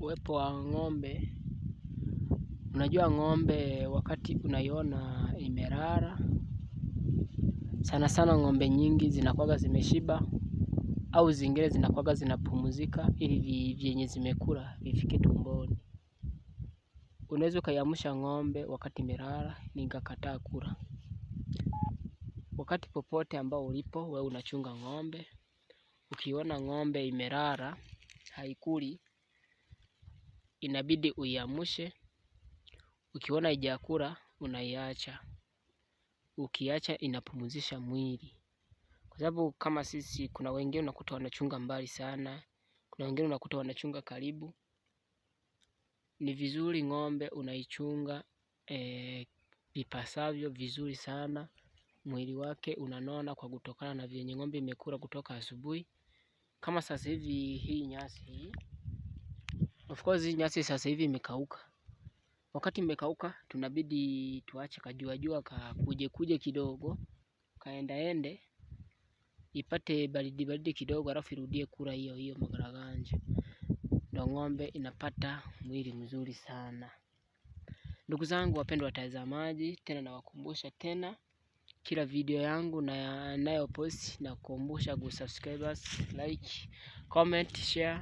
Uwepo wa ng'ombe. Unajua ng'ombe wakati unaiona imelala, sana sana ng'ombe nyingi zinakuwaga zimeshiba au zingine zinakuwaga zinapumzika ili vyenye zimekula vifike tumboni. Unaweza ukaiamsha ng'ombe wakati imelala ikakataa kula. Wakati popote ambao ulipo wewe unachunga ng'ombe, ukiona ng'ombe imelala haikuli, inabidi uiamshe. Ukiona haijakula unaiacha. Ukiacha inapumzisha mwili. Kwa sababu kama sisi kuna wengine unakuta wanachunga mbali sana, kuna wengine unakuta wanachunga karibu. Ni vizuri ng'ombe unaichunga vipasavyo vizuri sana. Mwili wake unanona kwa kutokana na vyenye ng'ombe imekula kutoka asubuhi. Kama sasa hivi hii nyasi hii, of course hii nyasi sasa hivi imekauka. Wakati imekauka tunabidi tuache kajua kuje kidogo, kaendaende ipate baridi kidogo, alafu irudie kula hiyo magaraganja. Ndio ng'ombe inapata mwili mzuri sana. Ndugu zangu wapendwa watazamaji, tena nawakumbusha tena kila video yangu na nayo post, na kukumbusha kusubscribers, like, comment, share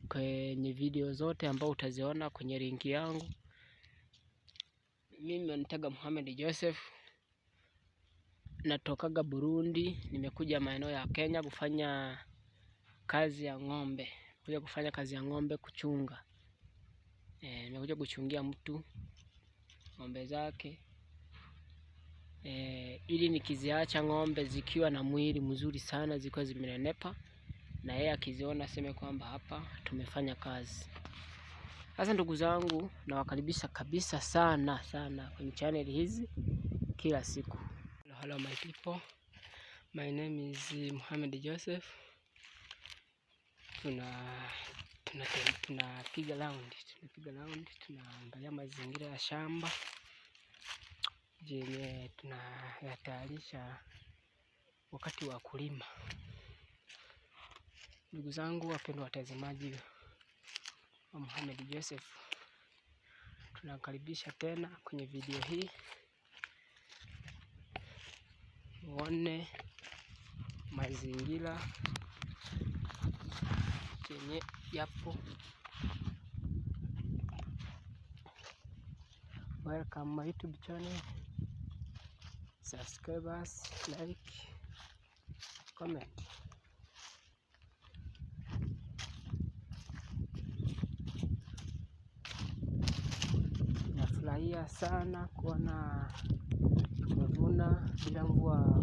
kwenye video zote ambao utaziona kwenye link yangu. Mimi nanitaga Mohamed Joseph, natokaga Burundi, nimekuja maeneo ya Kenya kufanya kazi ya ng'ombe. Kufanya kazi ya ng'ombe kuchunga. Nimekuja kuchungia mtu ng'ombe zake. Ili nikiziacha ng'ombe zikiwa na mwili mzuri sana, zikiwa zimenenepa, na yeye akiziona aseme kwamba hapa tumefanya kazi. Sasa ndugu zangu, nawakaribisha kabisa sana kwenye channel hizi kila siku. Hello my people. My name is Mohamed Joseph. Tunapiga round, tunaangalia mazingira ya shamba yenye tunayatayarisha wakati wa kulima. Ndugu zangu wapendwa watazamaji wa Mohamed Joseph, tunakaribisha tena kwenye video hii muone mazingira yenye yapo. Welcome my YouTube channel. Subscribers, like, comment. Nafurahia sana kuona tumevuna bila mvua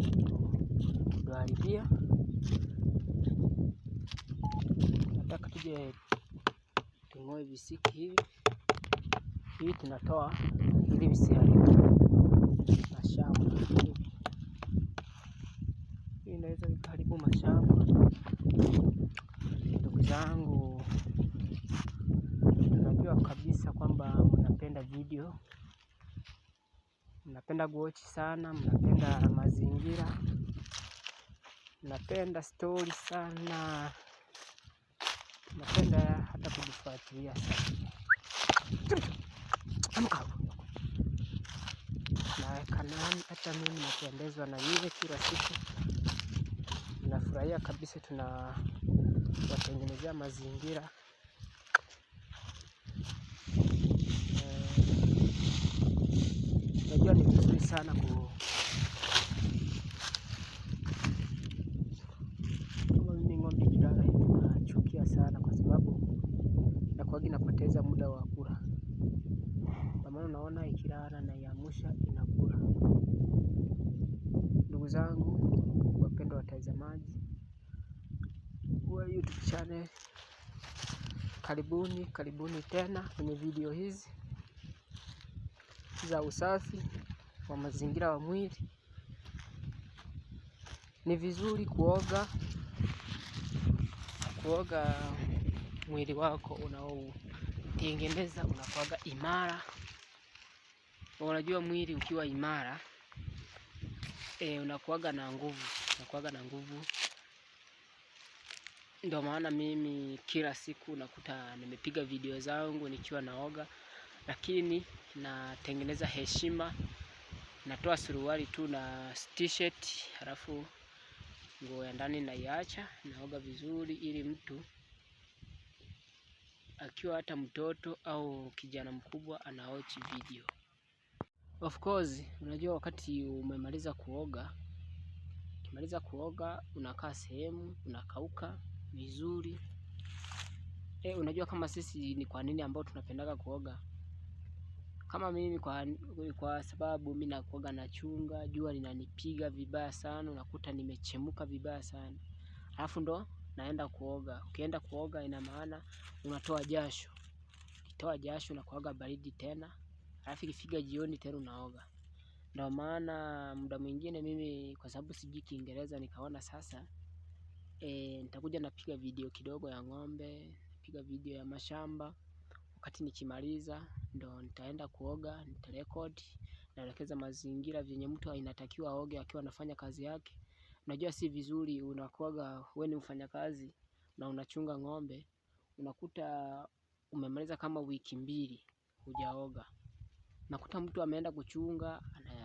kutuharibia. Nataka tuje tung'oe visiki hivi tunatoa ili visiharibu mashamba. Hii inaweza kuharibu mashamba. Ndugu zangu, tunajua kabisa kwamba mnapenda video, mnapenda kuwatch sana, mnapenda mazingira, mnapenda story sana, mnapenda hata kujifuatilia sana. Na kanani hata mimi napendezwa na yeye kila siku. Nafurahia kabisa tunawatengenezea mazingira. Najua ni vizuri sana unaona ikilala na iamusha inakula. Ndugu zangu wapendwa watazamaji wa YouTube channel, karibuni tena kwenye video hizi za usafi wa mazingira wa mwili. Ni vizuri kuoga mwili wako unaotengeneza unakuwaga imara. Unajua mwili ukiwa imara unakuwaga na nguvu. Ndio maana mimi kila siku nakuta nimepiga video zangu nikiwa naoga, lakini natengeneza heshima. Natoa suruali tu na t-shirt, halafu nguo ya ndani naiacha, naoga vizuri ili mtu akiwa hata mtoto au kijana mkubwa anaochi video. Of course, unajua wakati umemaliza kuoga, unakaa sehemu, unakauka vizuri. Unajua kama sisi ni kwa nini ambao tunapendaga kuoga? Kama mimi kwa sababu mimi nakuoga na chunga, jua linanipiga vibaya sana, unakuta nimechemuka vibaya sana. Alafu ndo naenda kuoga. Ukienda kuoga ina maana unatoa jasho. Ukitoa jasho unakuwaga baridi tena. Alafu ikifika jioni tena unaoga. Ndio maana muda mwingine mimi kwa sababu sijui Kiingereza nikaona sasa nitakuja napiga video kidogo ya ng'ombe, napiga video ya mashamba. Wakati nikimaliza ndo nitaenda kuoga, nitarekodi, naelekeza mazingira vyenye mtu inatakiwa aoge akiwa anafanya kazi yake. Unajua si vizuri unakuwaga wewe ni mfanyakazi na unachunga ng'ombe, unakuta umemaliza kama wiki 2 hujaoga. Nakuta mtu ameenda kuchunga,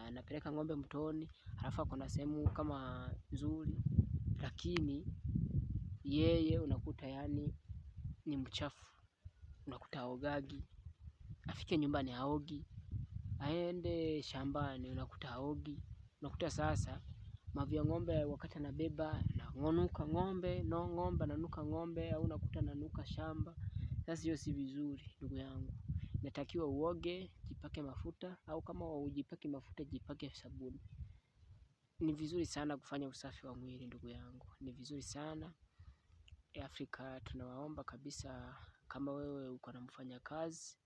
anapeleka ng'ombe mtoni, halafu ako na sehemu kama nzuri, lakini yeye unakuta yani ni mchafu. Unakuta haogagi, afike nyumbani haogi, aende shambani unakuta haogi. Unakuta sasa mavi ya ng'ombe wakati anabeba nanuka ng'ombe au unakuta nanuka shamba. Sasa hiyo si vizuri ndugu yangu. Inatakiwa uoge, jipake mafuta, au kama hujipaki mafuta jipake sabuni. Ni vizuri sana kufanya usafi wa mwili ndugu yangu. Ni vizuri sana. Afrika tunawaomba kabisa kama wewe uko na mfanyakazi.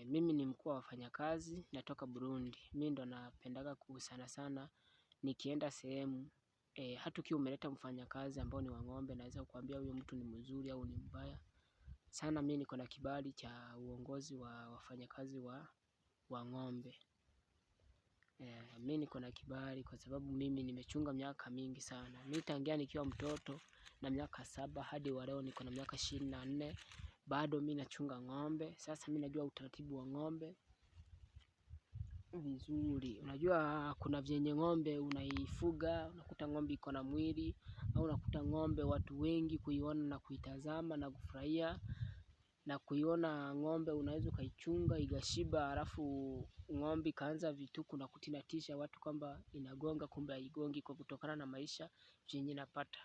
Mimi ni mkuu wa wafanyakazi, natoka Burundi. Mimi ndo napendaga sana nikienda sehemu hata ukiwa umeleta mfanyakazi ambao ni wa ng'ombe, naweza kukuambia huyo mtu ni mzuri au ni mbaya sana. Mimi niko na kibali cha uongozi wa wafanyakazi wa ng'ombe. Mimi niko na kibali kwa sababu mimi nimechunga miaka mingi sana. Mimi tangia nikiwa mtoto na miaka 7 hadi wa leo niko na miaka 24. Bado mimi nachunga ng'ombe. Sasa mimi najua utaratibu wa ng'ombe vizuri. Unajua kuna vyenye ng'ombe unaifuga, unakuta ng'ombe iko na mwili, au unakuta ng'ombe watu wengi kuiona na kuitazama na kufurahia. Na kuiona ng'ombe unaweza ukaichunga ikashiba, halafu ng'ombe ikaanza vituko na kutinatisha watu kwamba inagonga, kumbe haigongi, kwa kutokana na maisha yenye napata.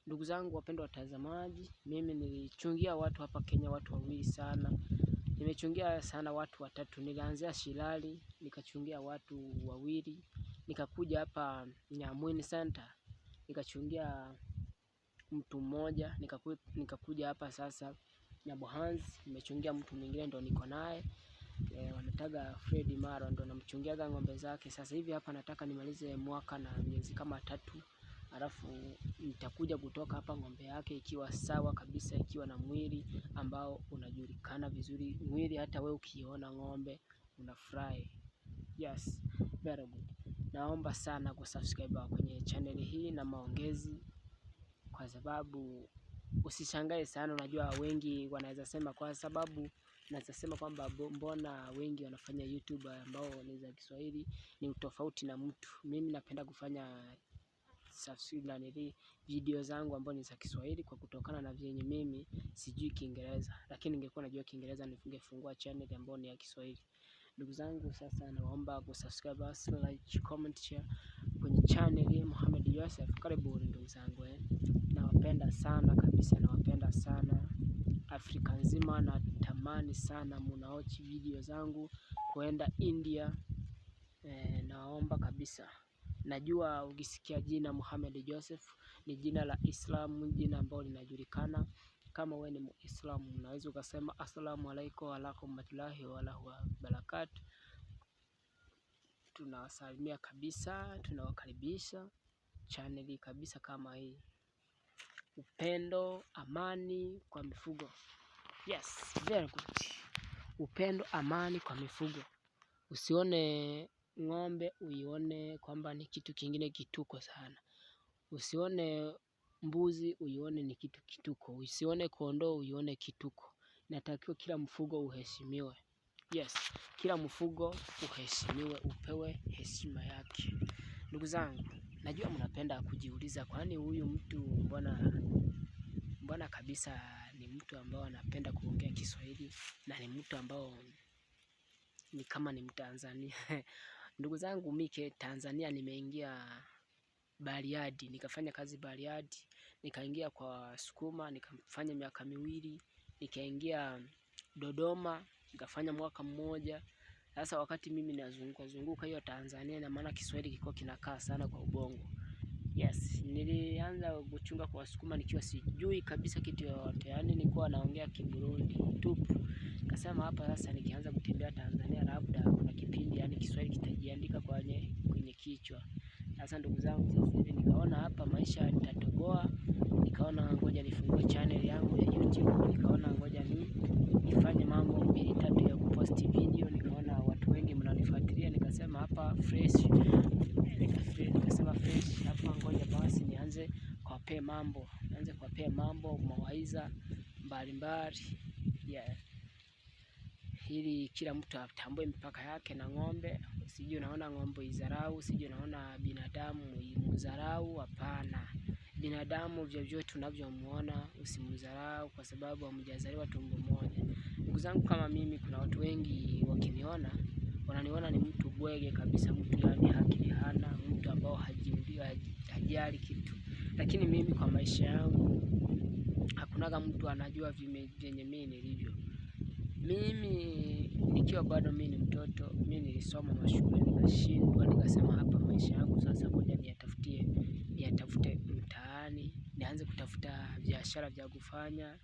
Ndugu zangu wapendwa watazamaji, mimi nilichungia watu hapa Kenya, watu wawili sana. Nimechungia sana watu 3. Nilianzia Shilali, nikachungia watu 2. Nikakuja hapa Nyamwini Center, nikachungia mtu mmoja. Nikakuja hapa sasa Nyabohanzi, nimechungia mtu mwingine ndo niko naye. Wanataga Fred Maro, ndo namchungiaga ng'ombe zake. Sasa hivi hapa nataka nimalize mwaka na miezi kama 3. Alafu nitakuja kutoka hapa ng'ombe yake ikiwa sawa kabisa, ikiwa na mwili ambao unajulikana vizuri. Mwili hata wewe ukiona ng'ombe unafurahi. Yes, very good. Naomba sana kusubscribe kwenye channel hii na maongezi, kwa sababu usishangae sana. Unajua wengi wanaweza sema, kwa sababu naweza sema kwamba mbona wengi wanafanya YouTube ambao ni za Kiswahili ni utofauti na mtu. Mimi napenda kufanya video zangu ambao ni za Kiswahili kwa kutokana na vyenye mimi sijui Kiingereza, lakini ningekuwa najua Kiingereza ningefungua channel ambayo ni ya Kiswahili. Ndugu zangu, sasa naomba kusubscribe, like, comment, share kwenye channel Mohamed Yusuf. Karibuni ndugu zangu, nawapenda sana kabisa, nawapenda sana. Afrika nzima natamani sana munaochi video zangu kuenda India. Naomba kabisa. Najua ukisikia jina Mohamed Joseph ni jina la Islam, jina ambalo linajulikana. Kama wewe ni Muislamu unaweza ukasema assalamu alaikum wa rahmatullahi wa barakatuh. Tunawasalimia kabisa, tunawakaribisha channel kabisa kama hii. Upendo, amani kwa mifugo. Yes, very good. Upendo, amani kwa mifugo. Usione ng'ombe uione kwamba ni kitu kingine kituko sana. Usione mbuzi uione ni kitu kituko. Usione kondoo uione kituko. Inatakiwa kila mfugo uheshimiwe. Yes, kila mfugo uheshimiwe, upewe heshima yake. Ndugu zangu, najua mnapenda kujiuliza kwani huyu mtu mbona kabisa ni mtu ambao anapenda kuongea Kiswahili na ni mtu ambao ni kama ni Mtanzania. Ndugu zangu, mimi Tanzania nimeingia Bariadi, nikafanya kazi Bariadi, nikaingia kwa Sukuma, nikafanya miaka 2, nikaingia Dodoma, nikafanya mwaka mmoja. Sasa wakati mimi nazunguka hiyo Tanzania, na maana Kiswahili kilikuwa kinakaa sana kwa ubongo. Yes, nilianza kuchunga kwa Sukuma nikiwa sijui kabisa kitu yoyote. Yaani nilikuwa naongea Kiburundi tupu. Nikasema hapa sasa nikianza kutembea Tanzania labda kuna kipindi yani Kiswahili kitajiandika kwenye kichwa. Sasa ndugu zangu, sasa hivi nikaona hapa maisha nitatoboa. Nikaona ngoja nifungue channel yangu ya YouTube. Nikaona ngoja nifanye mambo 2-3 ya kupost video. Nikaona watu wengi mnanifuatilia, nikasema hapa fresh. Nikasema fresh hapa, ngoja basi nianze kuwapea mambo mawaidha mbalimbali. Yeah. Ili kila mtu atambue mipaka yake na ng'ombe. Usije unaona ng'ombe izarau, usije unaona binadamu imdharau. Hapana. Binadamu vyovyote tunavyomuona usimdharau kwa sababu hamjazaliwa tumbo moja. Ndugu zangu, kama mimi kuna watu wengi wakiniona wananiona ni mtu bwege kabisa, mtu yani akili hana, mtu ambao hajali kitu. Lakini mimi kwa maisha yangu hakunaga mtu anajua vyenye mimi nilivyo. Mimi nikiwa bado mimi ni mtoto, mimi nilisoma mashule nikashindwa, nikasema hapa maisha yangu sasa ngoja niyatafute mtaani, nianze kutafuta biashara vya kufanya.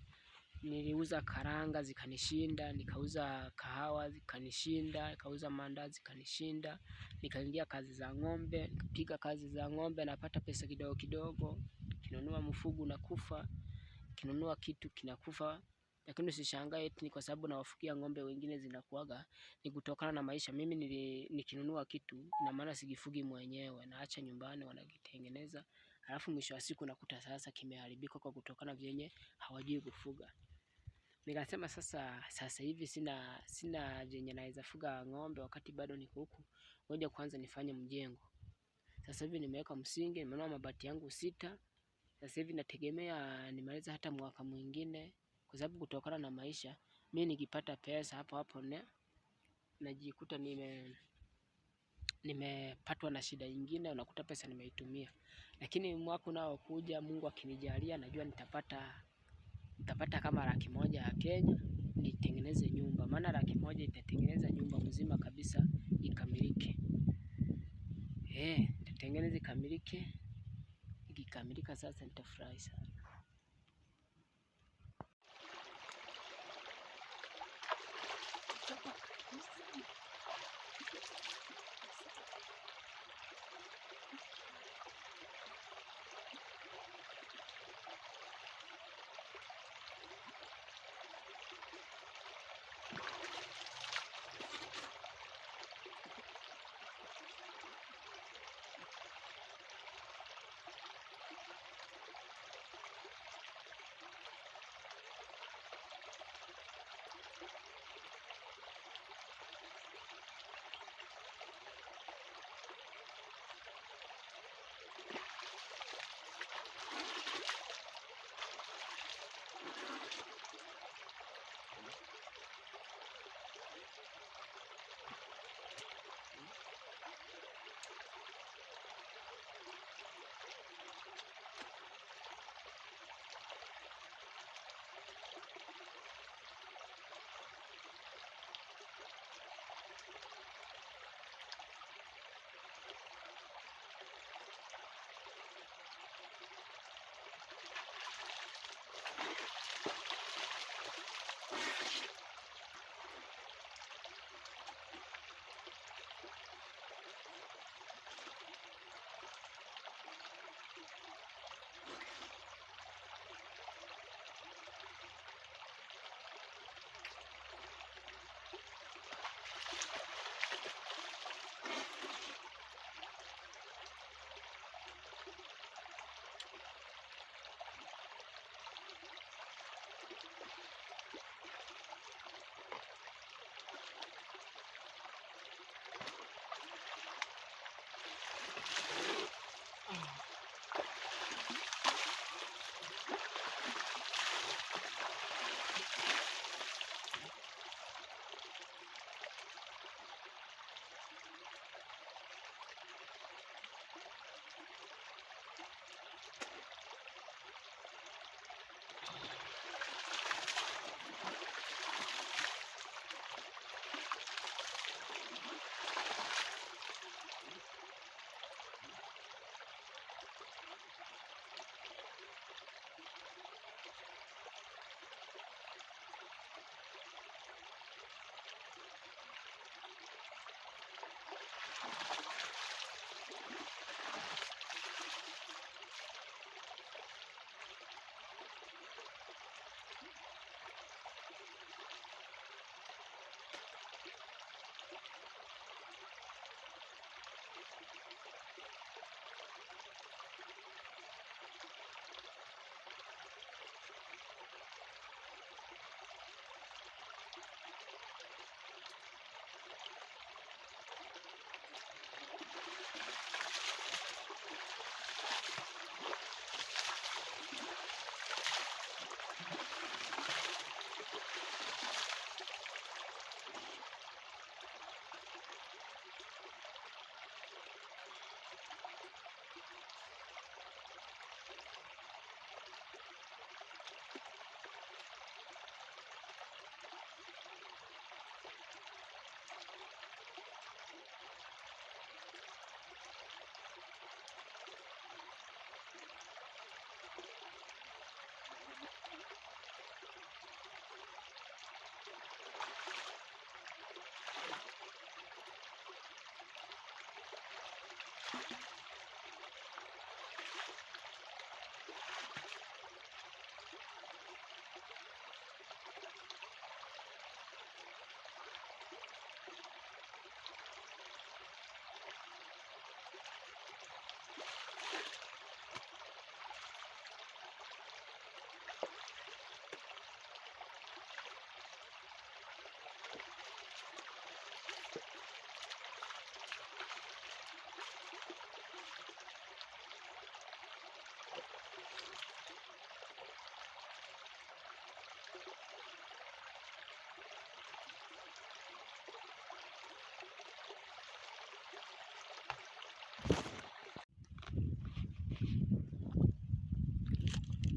Niliuza karanga zikanishinda, nikauza kahawa zikanishinda, nikauza mandazi zikanishinda, nikaingia kazi za ng'ombe, nikapiga kazi za ng'ombe, napata pesa kidogo kidogo, kinunua mfugo na kufa, kinunua kitu kinakufa. Lakini usishangae eti ni kwa sababu nawafugia ng'ombe wengine zinakuaga, ni kutokana na maisha. Mimi nikinunua kitu ina maana sikifugi mwenyewe, naacha nyumbani wanakitengeneza, halafu mwisho wa siku nakuta sasa kimeharibika kwa kutokana vyenye hawajui kufuga. Nikasema sasa hivi sina vyenye naweza fuga ng'ombe wakati bado niko huku. Ngoja kwanza nifanye mjengo. Sasa hivi nimeweka msingi, nimenunua mabati yangu 6. Sasa hivi nategemea nimaliza hata mwaka mwingine, kwa sababu kutokana na maisha mimi nikipata pesa hapo najikuta nimepatwa na shida nyingine, unakuta pesa nimeitumia. Lakini mwaka unaokuja Mungu akinijalia najua nitapata kama 100,000 ya Kenya nitengeneze nyumba. Maana 100,000 itatengeneza nyumba mzima kabisa ikamilike. Nitengeneze ikamilike. Ikikamilika sasa nitafurahi sana.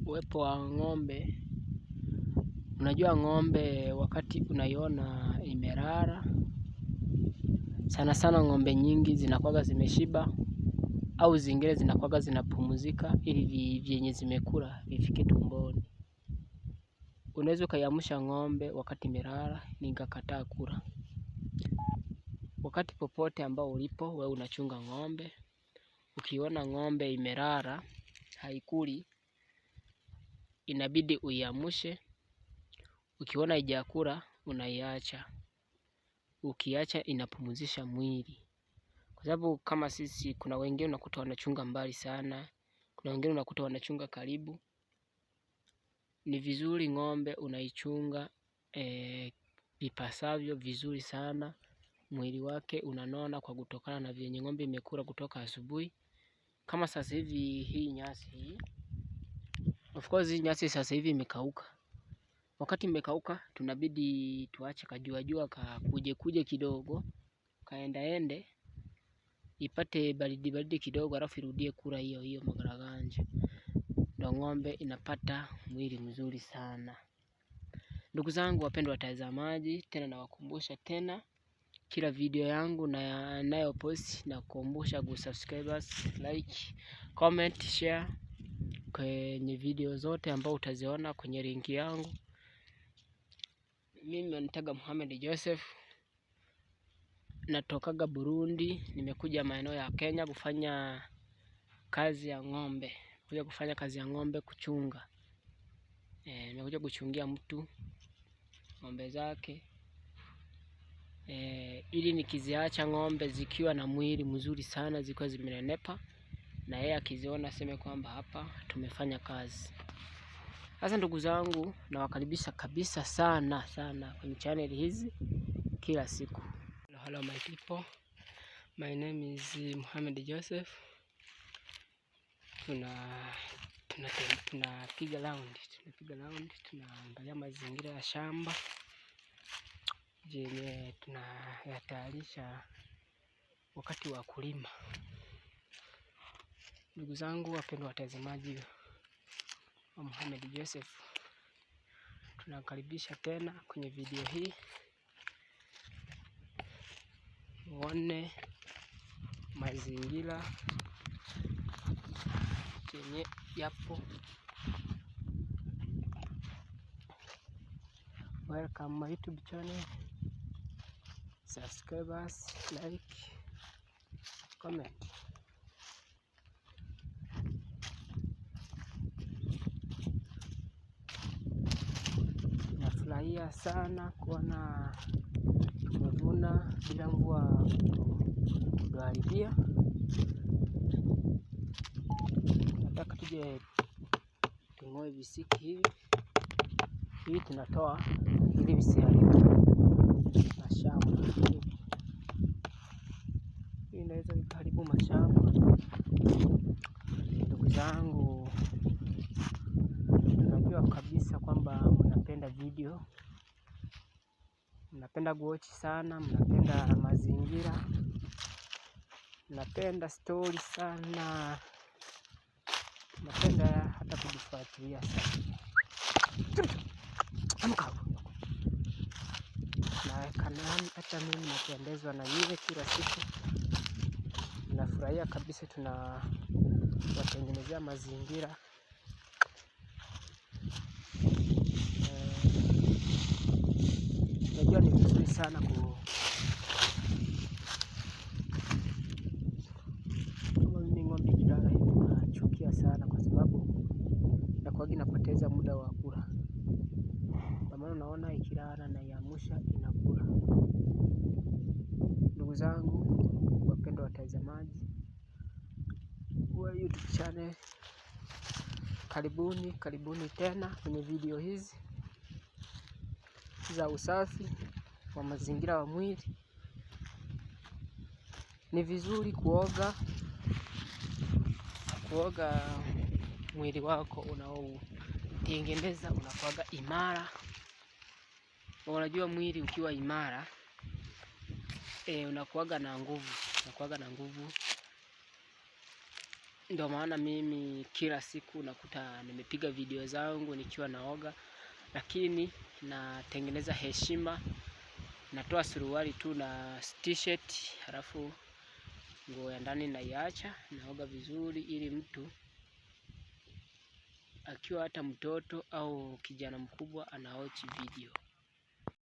Uwepo wa ng'ombe. Unajua ng'ombe wakati unaiona imelala, sana sana ng'ombe nyingi zinakuwaga zimeshiba au zingine zinakuwaga zinapumzika ili vyenye zimekula vifike tumboni. Unaweza ukaiamsha ng'ombe wakati imelala ikakataa kula. Wakati popote ambao ulipo wewe unachunga ng'ombe, ukiona ng'ombe imelala haikuli, inabidi uiamshe. Ukiona haijakula unaiacha. Ukiacha inapumzisha mwili. Kwa sababu kama sisi kuna wengine unakuta wanachunga mbali sana, kuna wengine unakuta wanachunga karibu. Ni vizuri ng'ombe unaichunga vipasavyo vizuri sana. Mwili wake unanona kwa kutokana na vyenye ng'ombe imekula kutoka asubuhi. Kama sasa hivi hii nyasi hii, of course hii nyasi sasa hivi imekauka. Wakati imekauka tunabidi tuache kajua kuje kidogo, kaendaende ipate baridi kidogo, alafu irudie kula hiyo magaraganja. Ndio ng'ombe inapata mwili mzuri sana. Ndugu zangu wapendwa watazamaji, tena nawakumbusha tena kila video yangu na nayo post na kukumbusha kusubscribers, like, comment, share kwenye video zote ambao utaziona kwenye link yangu. Mimi wanitaga Mohamed Joseph, natokaga Burundi, nimekuja maeneo ya Kenya kufanya kazi ya ng'ombe, kuchunga. Nimekuja kuchungia mtu ng'ombe zake, ili nikiziacha ng'ombe zikiwa na mwili mzuri sana, zikiwa zimenenepa, na yeye akiziona aseme kwamba hapa tumefanya kazi. Sasa ndugu zangu, nawakaribisha kabisa sana kwenye channel hizi kila siku. Hello my people, my name is Mohamed Joseph. Tunapiga round, tunaangalia mazingira ya shamba yenye tunayatayarisha wakati wa kulima. Ndugu zangu wapendwa watazamaji wa Mohamed Joseph, tunakaribisha tena kwenye video hii. Uone mazingira yenye yapo. Welcome my YouTube channel. Subscribers, like, comment. Nafurahia sana kuona tumevuna bila mvua kutuharibia. Nataka tuje tung'oe visiki hivi tunatoa ili visiharibu mashamba. Hii inaweza ikaharibu mashamba. Ndugu zangu, najua kabisa kwamba mnapenda video, mnapenda kuwatch sana, mnapenda mazingira, mnapenda story sana, mnapenda hata kujifuatilia sana. Hata mimi napendezwa na yeye kila siku. Nafurahia kabisa tunawatengenezea mazingira. Najua ni vizuri sana unaona ikilala na iamusha inakula. Ndugu zangu wapendwa watazamaji wa YouTube channel, karibuni tena kwenye video hizi za usafi wa mazingira wa mwili. Ni vizuri kuoga mwili wako unaotengeneza unakuwaga imara. Unajua mwili ukiwa imara unakuwaga na nguvu. Ndio maana mimi kila siku nakuta nimepiga video zangu nikiwa naoga, lakini natengeneza heshima. Natoa suruali tu na t-shirt, halafu nguo ya ndani naiacha, naoga vizuri ili mtu akiwa hata mtoto au kijana mkubwa anaochi video.